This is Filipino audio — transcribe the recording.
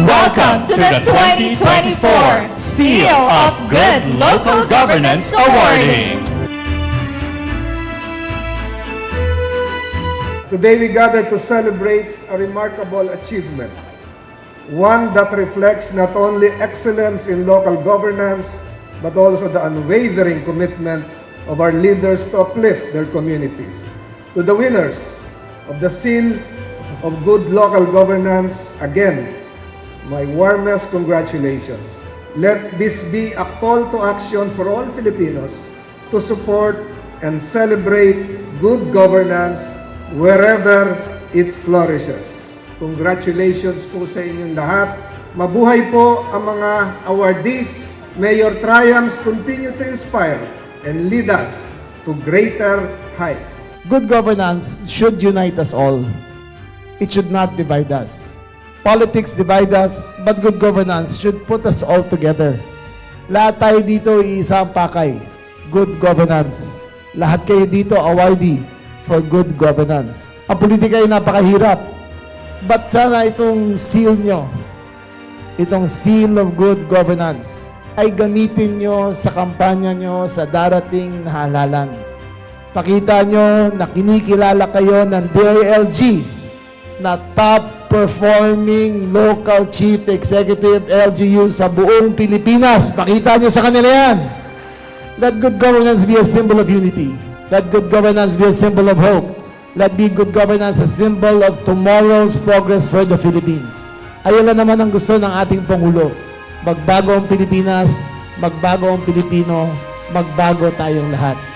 Welcome to the 2024 Seal of Good Local Governance Awarding. Today we gather to celebrate a remarkable achievement, one that reflects not only excellence in local governance, but also the unwavering commitment of our leaders to uplift their communities. To the winners of the Seal of Good Local Governance, again, my warmest congratulations. Let this be a call to action for all Filipinos to support and celebrate good governance wherever it flourishes. Congratulations po sa inyong lahat. Mabuhay po ang mga awardees. May your triumphs continue to inspire and lead us to greater heights. Good governance should unite us all. It should not divide us. Politics divide us, but good governance should put us all together. Lahat tayo dito iisang pakay. Good governance. Lahat kayo dito awardee for good governance. Ang politika ay napakahirap. But sana itong seal nyo, itong seal of good governance, ay gamitin nyo sa kampanya nyo sa darating na halalan. Pakita nyo na kinikilala kayo ng DILG na top performing local chief executive LGU sa buong Pilipinas. Pakita nyo sa kanila yan. Let good governance be a symbol of unity. Let good governance be a symbol of hope. Let be good governance a symbol of tomorrow's progress for the Philippines. Ayun lang naman ang gusto ng ating Pangulo. Magbago ang Pilipinas, magbago ang Pilipino, magbago tayong lahat.